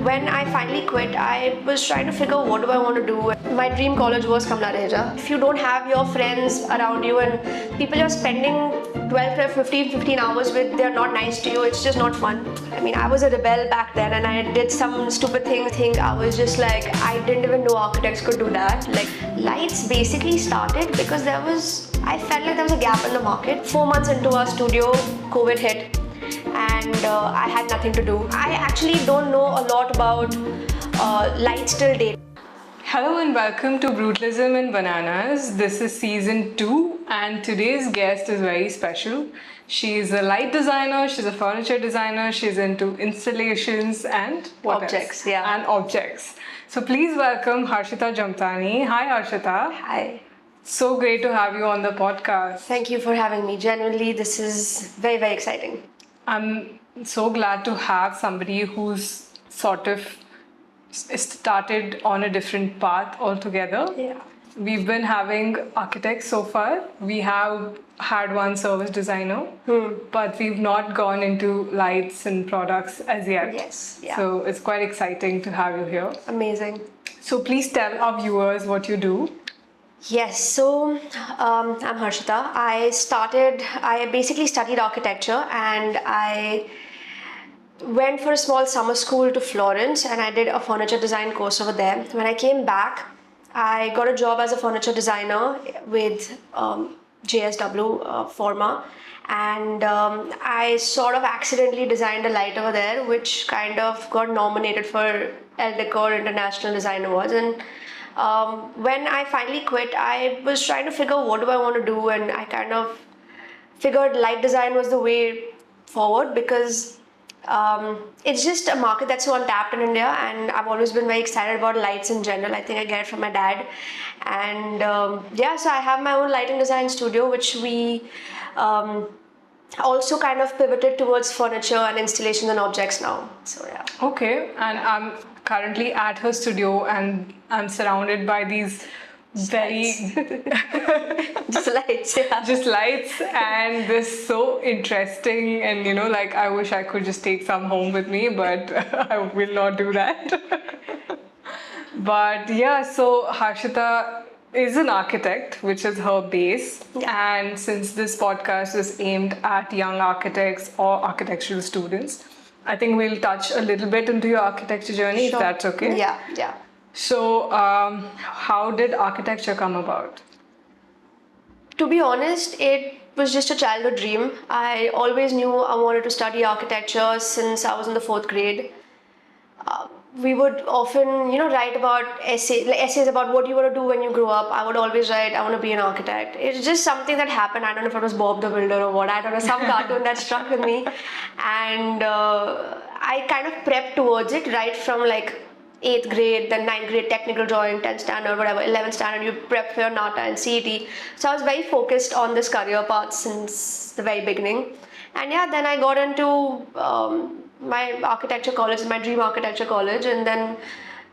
when I finally quit, I was trying to figure what do I want to do. My dream college was Kamala Raheja. If you don't have your friends around you and people you're spending 12, 15 hours with, they're not nice to you, it's just not fun. I mean, I was a rebel back then and I did some stupid thing. I was just like, I didn't even know architects could do that. Like, lights basically started because I felt like there was a gap in the market. 4 months into our studio, COVID hit. And I had nothing to do. I actually don't know a lot about lights till date. Hello and welcome to Brutalism Bananas. This is season 2 and today's guest is very special. She's a light designer, she's a furniture designer, she's into installations and what objects, else? yeah. And objects. So please welcome Harshita Jhamtani. Hi Harshita. Hi. So great to have you on the podcast. Thank you for having me. Genuinely, this is very, very exciting. I'm so glad to have somebody who's sort of started on a different path altogether. Yeah. We've been having architects so far. We have had one service designer, but we've not gone into lights and products as yet. Yes. Yeah. So it's quite exciting to have you here. Amazing. So please tell our viewers what you do. Yes, so I'm Harshita. I basically studied architecture and I went for a small summer school to Florence and I did a furniture design course over there. When I came back, I got a job as a furniture designer with JSW Forma, and I sort of accidentally designed a light over there which kind of got nominated for El Decor International Design Awards. And when I finally quit, I was trying to figure what do I want to do, and I kind of figured light design was the way forward because it's just a market that's so untapped in India, and I've always been very excited about lights in general. I think I get it from my dad, and so I have my own lighting design studio, which we also kind of pivoted towards furniture and installations and objects now. So yeah. Okay, and I'm currently at her studio and I'm surrounded by these very just lights, yeah. just lights, and this so interesting, and like I wish I could just take some home with me, but I will not do that. But yeah, so Harshita is an architect, which is her base, and since this podcast is aimed at young architects or architectural students, I think we'll touch a little bit into your architecture journey, Sure. if that's okay. Yeah. So, how did architecture come about? To be honest, it was just a childhood dream. I always knew I wanted to study architecture since I was in the 4th grade. We would often, write about essays about what you want to do when you grow up. I would always write, I want to be an architect. It's just something that happened. I don't know if it was Bob the Builder or what. I don't know, some cartoon that struck with me. And I kind of prepped towards it right from like 8th grade, then 9th grade technical drawing, 10th standard, whatever, 11th standard, you prep for your NATA and CET. So I was very focused on this career path since the very beginning. And then I got into my architecture college, my dream architecture college, and then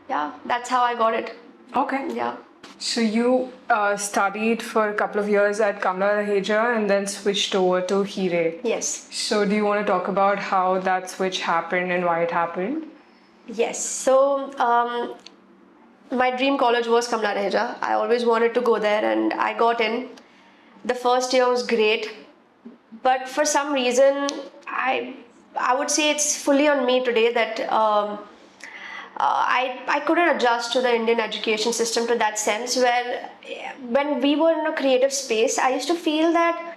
that's how I got it. Okay. Yeah. So you studied for a couple of years at Kamala Raheja and then switched over to Hiray. Yes. So do you want to talk about how that switch happened and why it happened? Yes. So my dream college was Kamala Raheja. I always wanted to go there and I got in. The first year was great, but for some reason I would say it's fully on me today that I couldn't adjust to the Indian education system to that sense, where when we were in a creative space, I used to feel that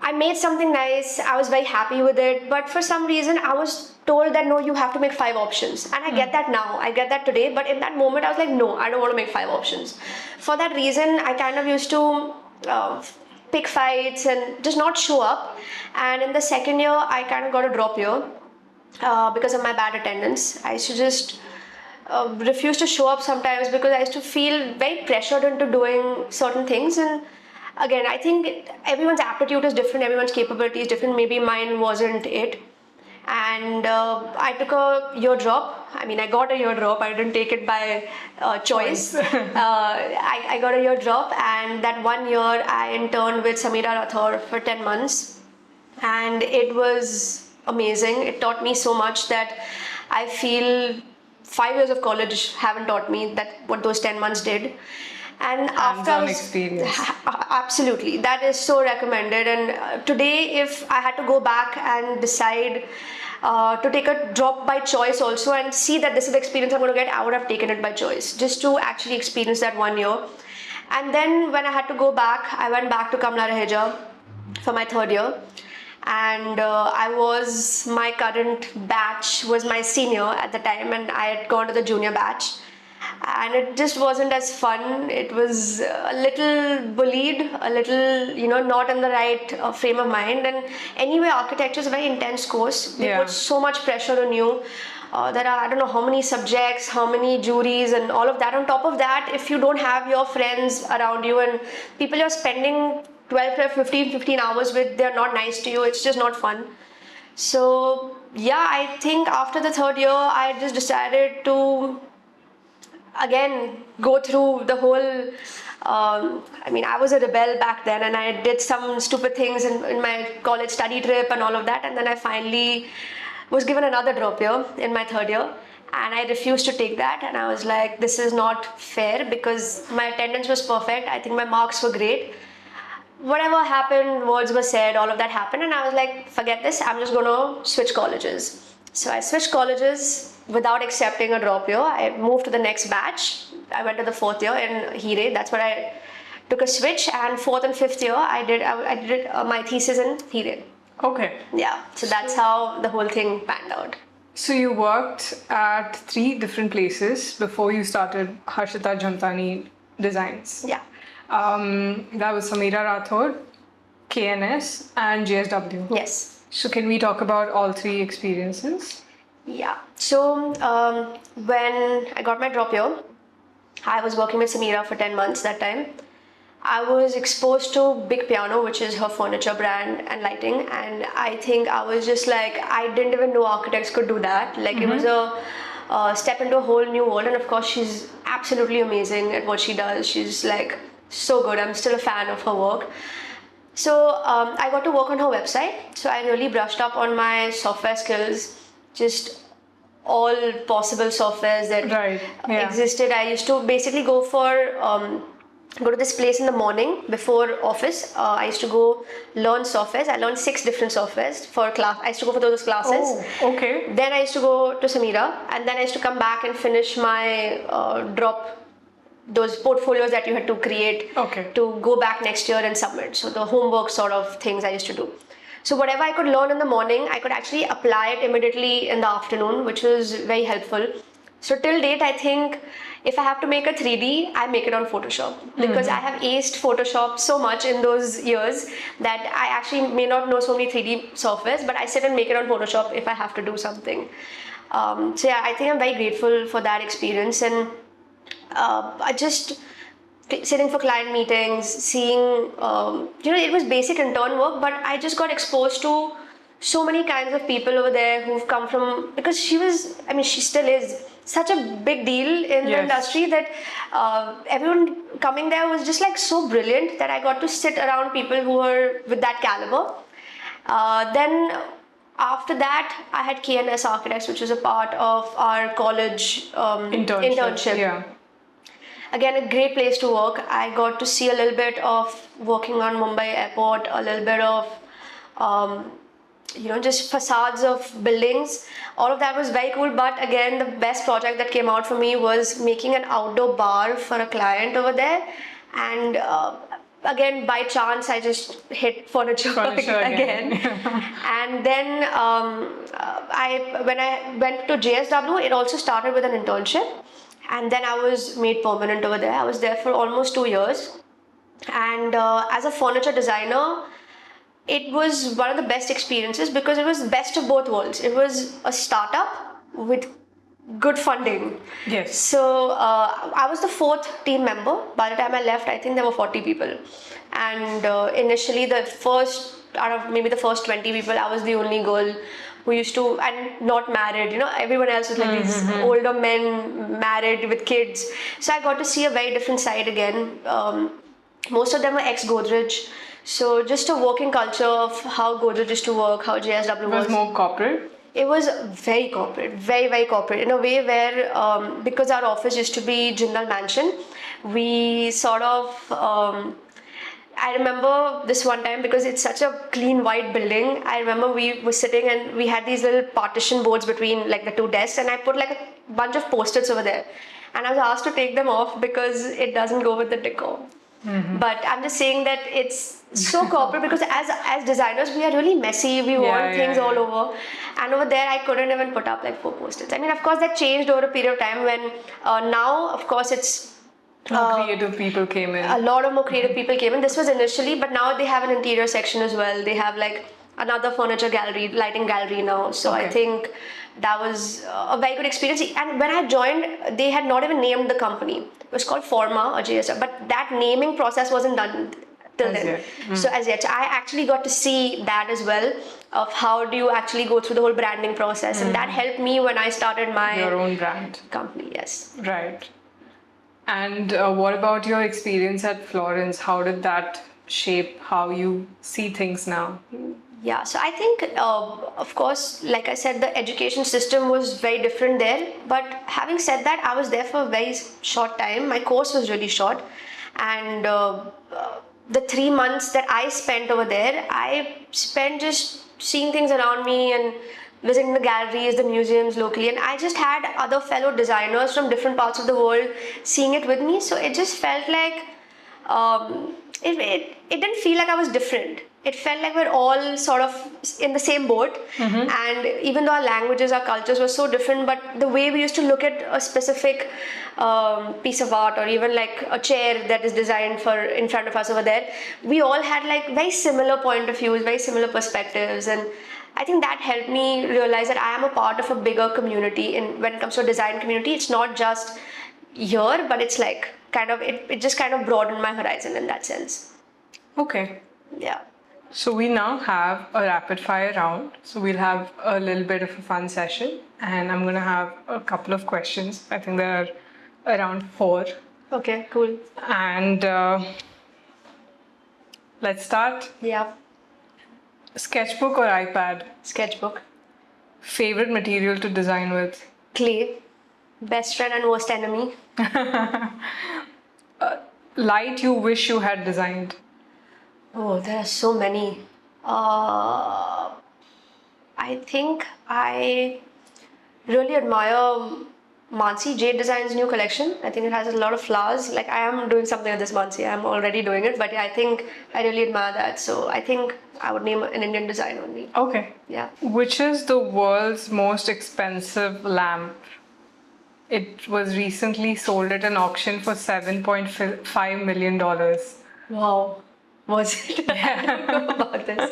I made something nice, I was very happy with it, but for some reason I was told that no, you have to make 5 options. And I get that now, I get that today, but in that moment I was like, no, I don't want to make 5 options. For that reason, I kind of used to pick fights and just not show up. And in the second year, I kind of got a drop year because of my bad attendance. I used to just refuse to show up sometimes because I used to feel very pressured into doing certain things. And again, I think everyone's aptitude is different, everyone's capability is different. Maybe mine wasn't it. And I took a year drop. I mean, I got a year drop. I didn't take it by choice. I got a year drop, and that 1 year I interned with Sameera Rathod for 10 months. And it was amazing. It taught me so much that I feel 5 years of college haven't taught me that what those 10 months did. And after I Hands-on was, experience. absolutely, that is so recommended. And today, if I had to go back and decide to take a drop by choice also and see that this is the experience I'm going to get, I would have taken it by choice just to actually experience that 1 year. And then when I had to go back, I went back to Kamala Raheja for my third year. And my current batch was my senior at the time, and I had gone to the junior batch. And it just wasn't as fun. It was a little bullied, a little, not in the right frame of mind. And anyway, architecture is a very intense course. They put so much pressure on you. There are, I don't know how many subjects, how many juries, and all of that. On top of that, if you don't have your friends around you and people you're spending 12, 15 hours with, they're not nice to you, it's just not fun. So, yeah, I think after the third year, I just decided to again go through the whole I was a rebel back then, and I did some stupid things in my college study trip and all of that, and then I finally was given another drop year in my third year, and I refused to take that. And I was like, this is not fair, because my attendance was perfect, I think my marks were great, whatever happened, words were said, all of that happened, and I was like, forget this, I'm just going to switch colleges. So I switched colleges without accepting a drop year. I moved to the next batch. I went to the fourth year in Hiray. That's where I took a switch. And fourth and fifth year, I did my thesis in Hiray. Okay. Yeah. So that's how the whole thing panned out. So you worked at 3 different places before you started Harshita Jhamtani Designs. Yeah. That was Sameera, Rathod, KNS, and JSW. Yes. So can we talk about all 3 experiences? Yeah. So when I got my drop year, I was working with Sameera for 10 months that time. I was exposed to Big Piano, which is her furniture brand and lighting, and I think I was just like, I didn't even know architects could do that. Like it was a step into a whole new world, and of course she's absolutely amazing at what she does. She's like so good. I'm still a fan of her work. So I got to work on her website. So I really brushed up on my software skills, just all possible softwares that existed. I used to basically go to this place in the morning before office. I used to go learn softwares. I learned 6 different softwares for class. I used to go for those classes. Oh, okay. Then I used to go to Sameera, and then I used to come back and finish my those portfolios that you had to create to go back next year and submit. So the homework sort of things I used to do. So whatever I could learn in the morning, I could actually apply it immediately in the afternoon, which was very helpful. So till date, I think if I have to make a 3D, I make it on Photoshop, because I have aced Photoshop so much in those years that I actually may not know so many 3D softwares, but I sit and make it on Photoshop if I have to do something. So yeah, I think I'm very grateful for that experience. And I just sitting for client meetings, seeing, it was basic intern work, but I just got exposed to so many kinds of people over there who've come from, because she still is such a big deal in the industry that everyone coming there was just like so brilliant that I got to sit around people who were with that caliber. Then after that, I had KNS Architects, which was a part of our college internship. Yeah. Again, a great place to work. I got to see a little bit of working on Mumbai airport, a little bit of, just facades of buildings. All of that was very cool. But again, the best project that came out for me was making an outdoor bar for a client over there. And again, by chance, I just hit furniture again. And then when I went to JSW, it also started with an internship. And then I was made permanent over there. I was there for almost 2 years. And as a furniture designer, it was one of the best experiences because it was best of both worlds. It was a startup with good funding. Yes. So I was the 4th team member. By the time I left, I think there were 40 people. And initially, out of maybe the first 20 people, I was the only girl who used to, and not married, everyone else was like these older men married with kids. So I got to see a very different side again. Most of them were ex-Godrej. So just a working culture of how Godrej used to work, how JSW was. It was more corporate? It was very corporate, very, very corporate, in a way where, because our office used to be Jindal Mansion, we sort of, I remember this one time, because it's such a clean white building. I remember we were sitting and we had these little partition boards between like the two desks, and I put like a bunch of post-its over there. And I was asked to take them off because it doesn't go with the decor. But I'm just saying that it's so corporate because as designers we are really messy. We want things all over, and over there I couldn't even put up like 4 post-its. I mean, of course that changed over a period of time when now of course it's more creative people came in. A lot of more creative people came in. This was initially, but now they have an interior section as well. They have like another furniture gallery, lighting gallery now. So I think that was a very good experience. And when I joined, they had not even named the company. It was called Forma or JSR, but that naming process wasn't done till then. So as yet, I actually got to see that as well, of how do you actually go through the whole branding process, and that helped me when I started my your own brand company. Yes. Right. And what about your experience at Florence? How did that shape how you see things now? Yeah, so I think, of course, like I said, the education system was very different there. But having said that, I was there for a very short time. My course was really short. And the 3 months that I spent over there, I spent just seeing things around me and visiting the galleries, the museums locally. And I just had other fellow designers from different parts of the world seeing it with me. So it just felt like, it didn't feel like I was different. It felt like we're all sort of in the same boat. And even though our languages, our cultures were so different, but the way we used to look at a specific piece of art, or even like a chair that is designed for in front of us over there, we all had like very similar point of views, very similar perspectives. And I think that helped me realize that I am a part of a bigger community. When it comes to a design community, it's not just here, but it's like kind of, it just kind of broadened my horizon in that sense. Okay. Yeah. So we now have a rapid fire round. So we'll have a little bit of a fun session, and I'm going to have a couple of questions. I think there are around 4. Okay, cool. And let's start. Yeah. Sketchbook or iPad? Sketchbook. Favorite material to design with? Clay. Best friend and worst enemy. Light you wish you had designed? Oh, there are so many. I think I really admire Mansi Jade Design's new collection. I think it has a lot of flowers. Like, I am doing something with this Mansi. I'm already doing it, but yeah, I think I really admire that. So I think I would name an Indian design only. Okay. Yeah. Which is the world's most expensive lamp? It was recently sold at an auction for $7.5 million. Wow. Was it? I don't know about this.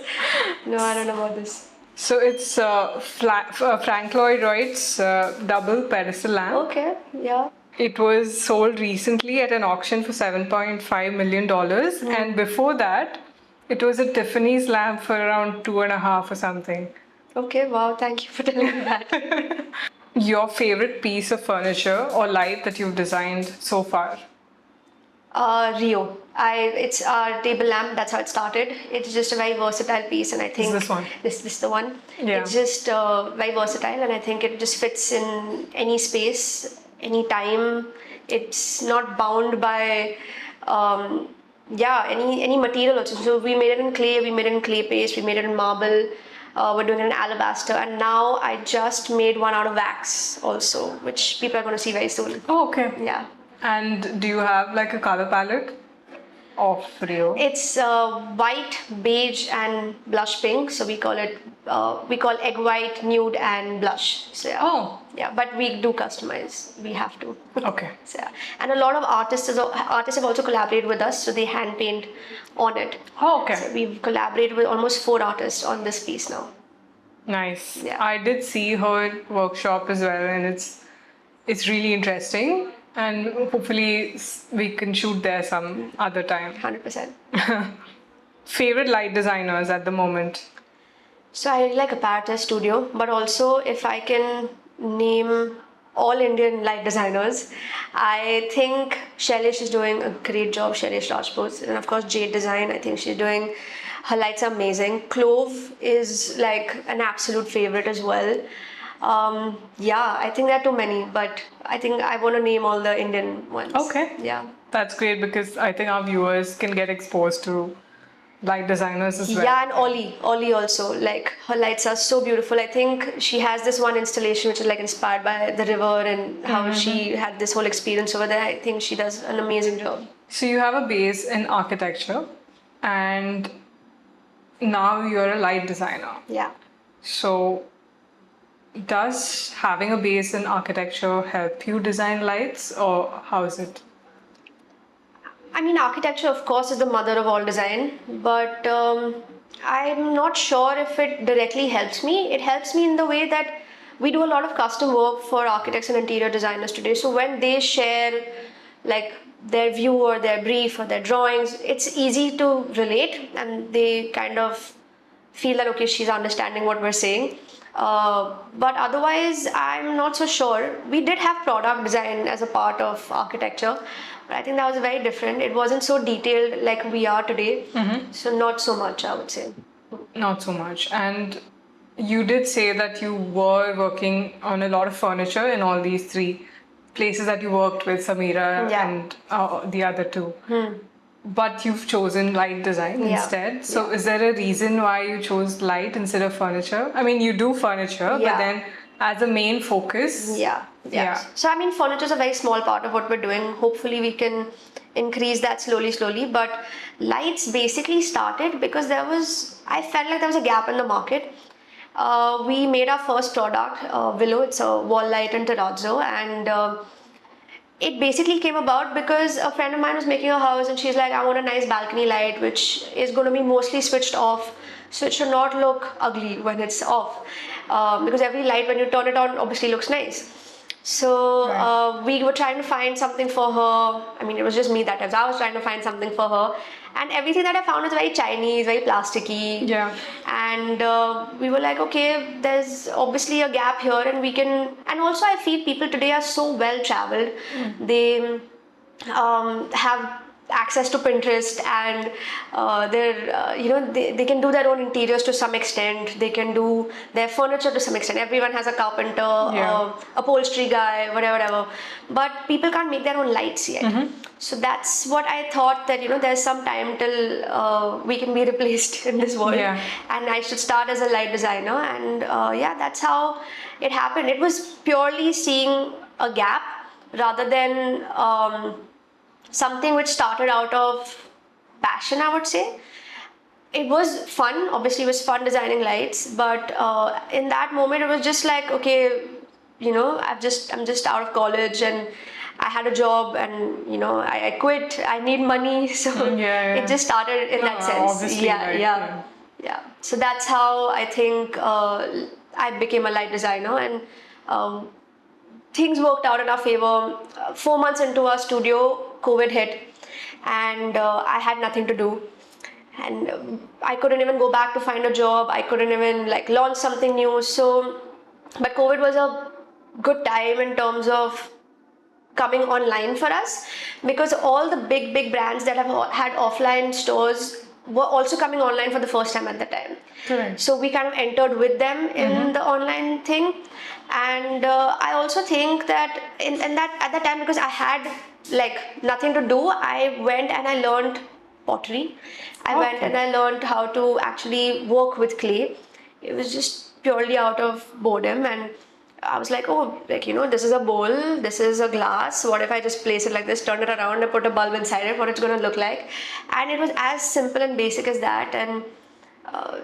No, I don't know about this. So it's Frank Lloyd Wright's double pedestal lamp. Okay, yeah. It was sold recently at an auction for $7.5 million. And before that, it was a Tiffany's lamp for around 2.5 or something. Okay, wow, thank you for telling me that. Your favorite piece of furniture or light that you've designed so far? Rio. It's our table lamp. That's how it started. It's just a very versatile piece, and I think this one. This is the one. Yeah. It's just very versatile, and I think it just fits in any space, any time. It's not bound by any material also. So we made it in clay, we made it in clay paste, we made it in marble. We're doing it in alabaster, and now I just made one out of wax also, which people are going to see very soon. Oh, okay. Yeah. And do you have like a color palette of Rio? It's white, beige, and blush pink. So we call egg white, nude, and blush. So yeah. Oh. Yeah, but we do customize. We have to. Okay. So, yeah. And a lot of artists have also collaborated with us, so they hand paint on it. Oh, okay. So we've collaborated with almost 4 artists on this piece now. Nice. Yeah. I did see her workshop as well, and it's really interesting. And hopefully we can shoot there some other time. 100%. Favorite light designers at the moment? So I really like Apparatus Studio, but also if I can name all Indian light designers, I think Shailesh is doing a great job, Shailesh Rajput, and of course Jade Design, I think she's doing Her lights are amazing. Clove is like an absolute favorite as well. Yeah, I think there are too many, but I think I want to name all the Indian ones. Okay. Yeah. That's great because I think our viewers can get exposed to light designers as well. Yeah, and Ollie also. Like her lights are so beautiful. I think she has this one installation which is like inspired by the river and how she had this whole experience over there. I think she does an amazing job. So you have a base in architecture and now you're a light designer. Yeah. So does having a base in architecture help you design lights or how is it? I mean, architecture, of course, is the mother of all design, but I'm not sure if it directly helps me. It helps me in the way that we do a lot of custom work for architects and interior designers today. So when they share like their view or their brief or their drawings, it's easy to relate and they kind of feel that, okay, she's understanding what we're saying. But otherwise, I'm not so sure. We did have product design as a part of architecture, but I think that was very different. It wasn't so detailed like we are today. So not so much, I would say. Not so much. And you did say that you were working on a lot of furniture in all these three places that you worked with, Sameera and the other two. But you've chosen light design instead. So is there a reason why you chose light instead of furniture? I mean, you do furniture, but then as a main focus. Yeah. So I mean, furniture is a very small part of what we're doing. Hopefully we can increase that slowly. But lights basically started because I felt like there was a gap in the market. We made our first product, Willow. It's a wall light in terrazzo, and it basically came about because a friend of mine was making a house and she's like, I want a nice balcony light which is going to be mostly switched off, so it should not look ugly when it's off, because every light when you turn it on obviously looks nice. So we were trying to find something for her. I mean, it was just me that time. So I was trying to find something for her, and everything that I found was very Chinese, very plasticky. Yeah. And we were like, okay, there's obviously a gap here, and we can. And also, I feel people today are so well traveled. They have access to Pinterest, and they can do their own interiors to some extent. They can do their furniture to some extent. Everyone has a carpenter, upholstery guy, whatever. But people can't make their own lights yet. So that's what I thought, that there's some time till we can be replaced in this world, and I should start as a light designer. And that's how it happened. It was purely seeing a gap rather than something which started out of passion, I would say. It was fun. Obviously, it was fun designing lights, but in that moment, it was just like, okay, I'm just out of college and I had a job, and I quit. I need money, so it just started in that sense. Yeah. So that's how I think I became a light designer, and things worked out in our favor. 4 months into our studio, COVID hit, and I had nothing to do, and I couldn't even go back to find a job. I couldn't even launch something new. So, but COVID was a good time in terms of coming online for us, because all the big brands that have had offline stores were also coming online for the first time at the time. Correct. So we kind of entered with them in the online thing, and I also think that at that time, because I had nothing to do, I went and I learned pottery. I went and I learned how to actually work with clay. It was just purely out of boredom, and I was like, this is a bowl, this is a glass. What if I just place it like this, turn it around, and put a bulb inside it? What it's going to look like? And it was as simple and basic as that, and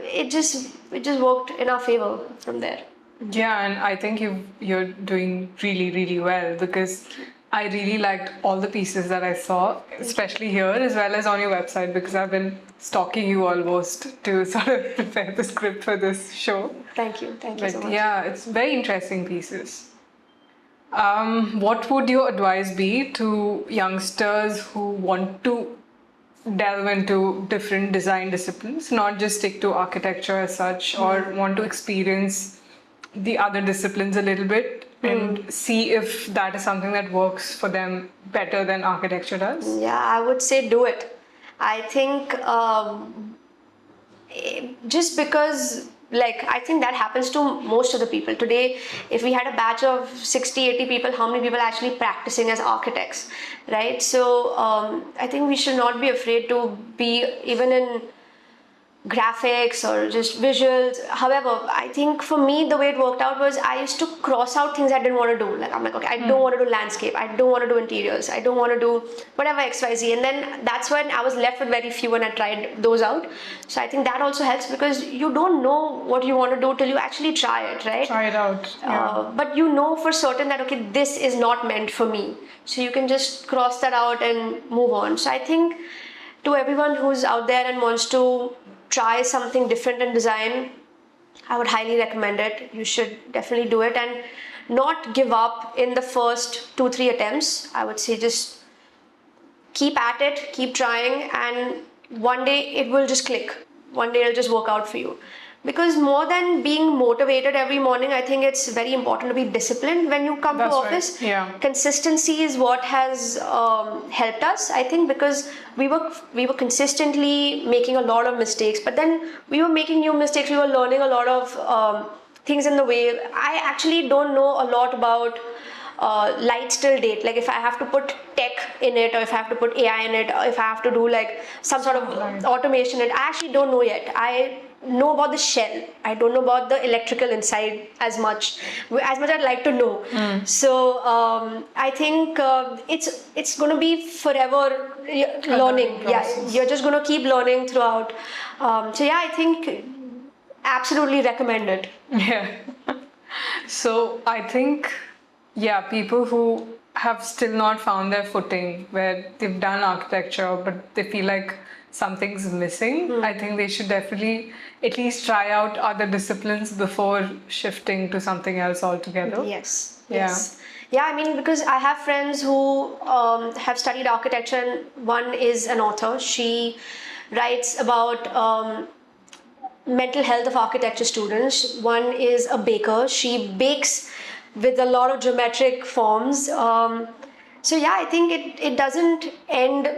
it just worked in our favor from there. Yeah, and I think you're doing really well, because I really liked all the pieces that I saw, especially here as well as on your website, because I've been stalking you almost to sort of prepare the script for this show. Thank you so much. Yeah, it's very interesting pieces. What would your advice be to youngsters who want to delve into different design disciplines, not just stick to architecture as such, or want to experience the other disciplines a little bit and see if that is something that works for them better than architecture does? Yeah, I would say do it. I think just because, like, I think that happens to most of the people today. If we had a batch of 60-80 people, how many people are actually practicing as architects, right? So I think we should not be afraid to be even in graphics or just visuals. However, I think for me the way it worked out was I used to cross out things I didn't want to do. Like, I'm like, okay, I don't want to do landscape, I don't want to do interiors, I don't want to do whatever XYZ, and then that's when I was left with very few and I tried those out. So I think that also helps, because you don't know what you want to do till you actually try it, right? Try it out. Yeah. But you know for certain that, okay, this is not meant for me, so you can just cross that out and move on. So I think to everyone who's out there and wants to try something different in design, I would highly recommend it. You should definitely do it and not give up in the first 2-3 attempts. I would say just keep at it, keep trying, and one day it will just click. One day it'll just work out for you. Because more than being motivated every morning, I think it's very important to be disciplined when you come to office. Right. Yeah. Consistency is what has helped us, I think, because we were consistently making a lot of mistakes, but then we were making new mistakes. We were learning a lot of things in the way. I actually don't know a lot about light still date, like if I have to put tech in it, or if I have to put AI in it, or if I have to do like some sort of automation in it. I actually don't know yet. I know about the shell, I don't know about the electrical inside as much I'd like to know. So I think it's going to be forever learning. Yeah, you're just going to keep learning throughout. So yeah, I think absolutely recommend it. Yeah. So I think, yeah, people who have still not found their footing, where they've done architecture but they feel like something's missing, I think they should definitely at least try out other disciplines before shifting to something else altogether. Yes. Yeah, I mean, because I have friends who have studied architecture, and one is an author. She writes about mental health of architecture students. One is a baker. She bakes with a lot of geometric forms. So yeah, I think it doesn't end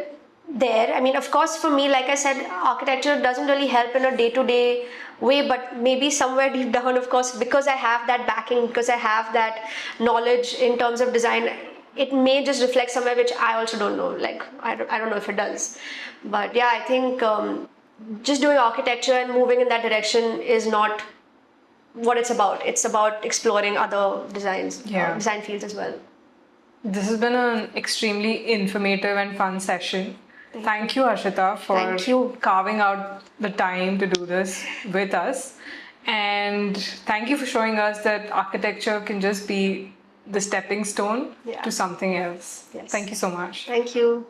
there. I mean, of course, for me, like I said, architecture doesn't really help in a day-to-day way, but maybe somewhere deep down, of course, because I have that backing, because I have that knowledge in terms of design, it may just reflect somewhere, which I also don't know. Like, I don't know if it does. But yeah, I think just doing architecture and moving in that direction is not what it's about. It's about exploring other designs, design fields as well. This has been an extremely informative and fun session. Thank you, Harshita, for carving out the time to do this with us. And thank you for showing us that architecture can just be the stepping stone to something else. Yes. Thank you so much. Thank you.